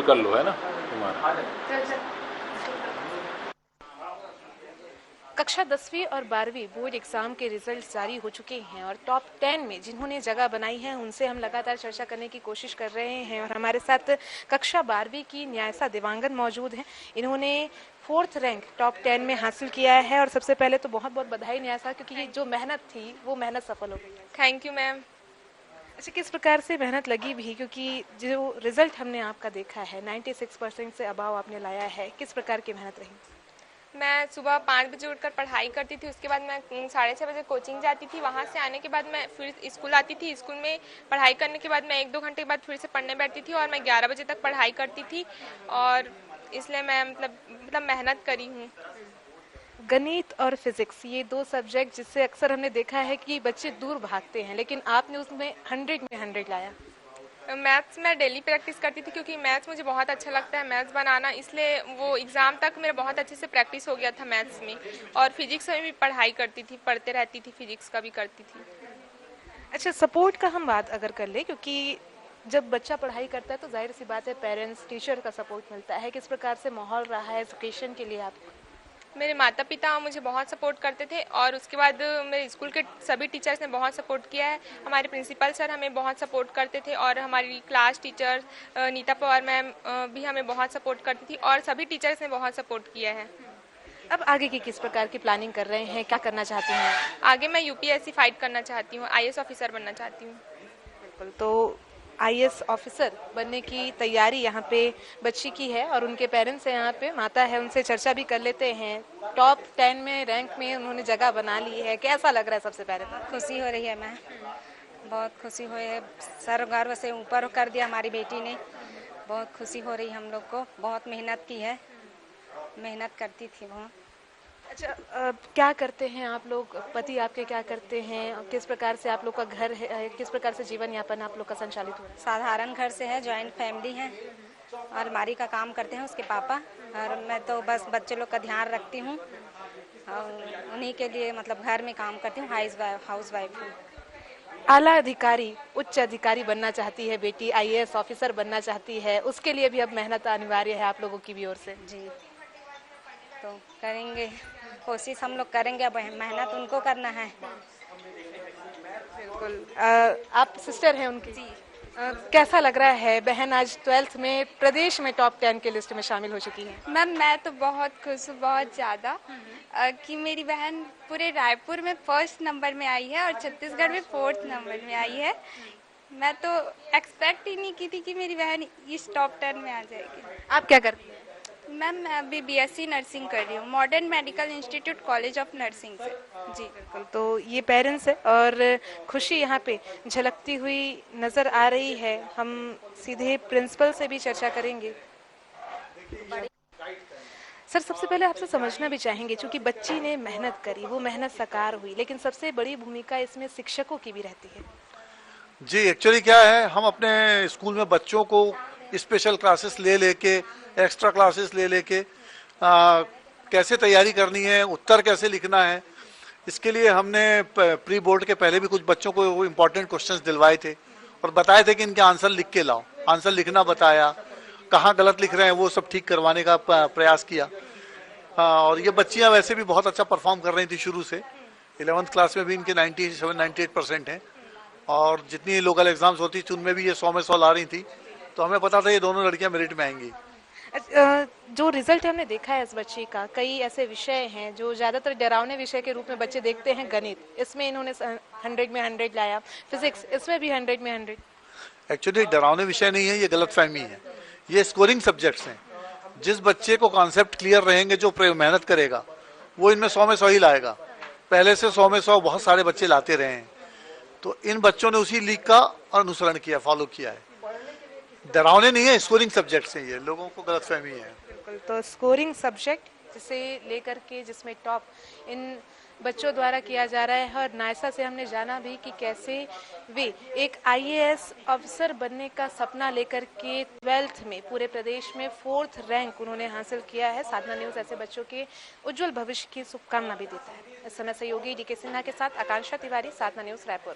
कर लो, है ना तुम्हारा। कक्षा 10वीं और 12वीं बोर्ड एग्जाम के रिजल्ट जारी हो चुके हैं और टॉप 10 में जिन्होंने जगह बनाई है उनसे हम लगातार चर्चा करने की कोशिश कर रहे हैं। और हमारे साथ कक्षा 12वीं की न्यासा देवांगन मौजूद हैं। इन्होंने 4th रैंक टॉप 10 में हासिल किया है। और सबसे पहले तो बहुत बहुत बधाई न्यासा, क्योंकि ये जो मेहनत थी वो मेहनत सफल हो गई है। Thank you ma'am. अच्छा, किस प्रकार से मेहनत लगी भी, क्योंकि जो रिजल्ट हमने आपका देखा है 96% से अबाव आपने लाया है, किस प्रकार की मेहनत रही? मैं सुबह 5 बजे उठकर पढ़ाई करती थी, उसके बाद मैं 6:30 बजे कोचिंग जाती थी। वहाँ से आने के बाद मैं फिर स्कूल आती थी। स्कूल में पढ़ाई करने के बाद मैं 1-2 घंटे के बाद फिर से पढ़ने बैठती थी और मैं 11 बजे तक पढ़ाई करती थी। और इसलिए मैं मतलब मेहनत करी हूँ। गणित और फिजिक्स ये दो सब्जेक्ट जिससे अक्सर हमने देखा है कि बच्चे दूर भागते हैं, लेकिन आपने उसमें 100 में 100 लाया। मैथ्स मैं डेली प्रैक्टिस करती थी, क्योंकि मैथ्स मुझे बहुत अच्छा लगता है मैथ्स बनाना, इसलिए वो एग्ज़ाम तक मेरा बहुत अच्छे से प्रैक्टिस हो गया था मैथ्स में। और फिजिक्स में भी पढ़ाई करती थी, पढ़ते रहती थी, फिजिक्स का भी करती थी। अच्छा, सपोर्ट का हम बात अगर कर ले, क्योंकि जब बच्चा पढ़ाई करता है तो जाहिर सी बात है पेरेंट्स टीचर का सपोर्ट मिलता है, किस प्रकार से माहौल रहा है एजुकेशन के लिए आपको? मेरे माता पिता मुझे बहुत सपोर्ट करते थे और उसके बाद मेरे स्कूल के सभी टीचर्स ने बहुत सपोर्ट किया है। हमारे प्रिंसिपल सर हमें बहुत सपोर्ट करते थे और हमारी class teacher Neeta Pawar ma'am भी हमें बहुत सपोर्ट करती थी और सभी टीचर्स ने बहुत सपोर्ट किया है। अब आगे की किस प्रकार की प्लानिंग कर रहे हैं, क्या करना चाहते हैं? आगे मैं यूपीएससी फाइट करना चाहती हूँ, आईएएस ऑफिसर बनना चाहती हूँ। बिल्कुल, तो आईएएस ऑफिसर बनने की तैयारी यहाँ पे बच्ची की है और उनके पेरेंट्स हैं यहाँ पे, माता है, उनसे चर्चा भी कर लेते हैं। टॉप 10 में रैंक में उन्होंने जगह बना ली है, कैसा लग रहा है? सबसे पहले खुशी हो रही है मैम, बहुत खुशी हुई है। सर गर्व से ऊपर कर दिया हमारी बेटी ने, बहुत खुशी हो रही है हम लोग को। बहुत मेहनत की है, मेहनत करती थी वो। अच्छा, क्या करते हैं आप लोग? पति आपके क्या करते हैं? किस प्रकार से आप लोग का घर है, किस प्रकार से जीवन यापन आप लोग का संचालित हो रहा है? साधारण घर से है, जॉइंट फैमिली है। अलमारी का काम करते हैं उसके पापा, और मैं तो बस बच्चे लोग का ध्यान रखती हूँ और उन्हीं के लिए मतलब घर में काम करती हूँ। हाउस वाइफ हूँ। आला अधिकारी, उच्च अधिकारी बनना चाहती है बेटी, आईएएस ऑफिसर बनना चाहती है, उसके लिए भी अब मेहनत अनिवार्य है आप लोगों की भी ओर से। जी, तो करेंगे, कोशिश हम लोग करेंगे, अब मेहनत उनको करना है। बिल्कुल। आप सिस्टर हैं उनकी? जी। कैसा लग रहा है, बहन आज 12th में प्रदेश में टॉप 10 के लिस्ट में शामिल हो चुकी है? मैम मैं तो बहुत खुश हूँ, बहुत ज़्यादा, कि मेरी बहन पूरे रायपुर में फर्स्ट नंबर में आई है और छत्तीसगढ़ में 4th नंबर में आई है। मैं तो एक्सपेक्ट ही नहीं की थी कि मेरी बहन इस टॉप 10 में आ जाएगी। आप क्या करती हैं? मैम मैं अभी बीएससी नर्सिंग कर रही हूँ, modern medical institute college of nursing से। जी बिल्कुल, तो ये पेरेंट्स है और खुशी यहाँ पे झलकती हुई नजर आ रही है। हम सीधे प्रिंसिपल से भी चर्चा करेंगे। सर, सबसे पहले आपसे समझना भी चाहेंगे, क्योंकि बच्ची ने मेहनत करी, वो मेहनत साकार हुई, लेकिन सबसे बड़ी भूमिका इसमें शिक्षकों की भी रहती है। जी, एक्चुअली क्या है, हम अपने स्कूल में बच्चों को स्पेशल क्लासेस ले लेके, एक्स्ट्रा क्लासेस ले लेके कैसे तैयारी करनी है, उत्तर कैसे लिखना है, इसके लिए हमने प्री बोर्ड के पहले भी कुछ बच्चों को इम्पोर्टेंट क्वेश्चंस दिलवाए थे और बताए थे कि इनके आंसर लिख के लाओ। आंसर लिखना बताया, कहाँ गलत लिख रहे हैं वो सब ठीक करवाने का प्रयास किया। और ये बच्चियाँ वैसे भी बहुत अच्छा परफॉर्म कर रही थी शुरू से। 11th क्लास में भी इनके 97-98% हैं और जितनी लोकल एग्जाम्स होती थी उनमें भी ये 100 में 100 ला रही थी, तो हमें पता था ये दोनों लड़कियां मेरिट में आएंगी। जो रिजल्ट हमने देखा है इस बच्ची का, कई ऐसे विषय हैं जो ज्यादातर डरावने विषय के रूप में बच्चे देखते हैं। गणित, इसमें इन्होंने 100 में 100 लाया। फिजिक्स, इसमें भी 100 में 100। एक्चुअली डरावने विषय नहीं है, ये गलतफहमी है, ये स्कोरिंग सब्जेक्ट्स हैं। जिस बच्चे को कॉन्सेप्ट क्लियर रहेंगे, जो मेहनत करेगा, वो इनमें 100 में 100 ही लाएगा। पहले से 100 में 100 बहुत सारे बच्चे लाते रहे हैं, तो इन बच्चों ने उसी लीग का अनुसरण किया, फॉलो किया है। डरावने नहीं है, स्कोरिंग सब्जेक्ट्स हैं, ये लोगों को गलतफहमी है। बिल्कुल, तो स्कोरिंग सब्जेक्ट जिसे लेकर के जिसमें टॉप इन बच्चों द्वारा किया जा रहा है। और नायसा से हमने जाना भी कि कैसे वे एक आईएएस अफसर बनने का सपना लेकर के 12th में पूरे प्रदेश में 4th रैंक उन्होंने हासिल किया है। साधना न्यूज ऐसे बच्चों के उज्जवल भविष्य की शुभकामना भी देता है। इस समय सहयोगी डीके सिन्हा के साथ आकांक्षा तिवारी, साधना न्यूज, रायपुर।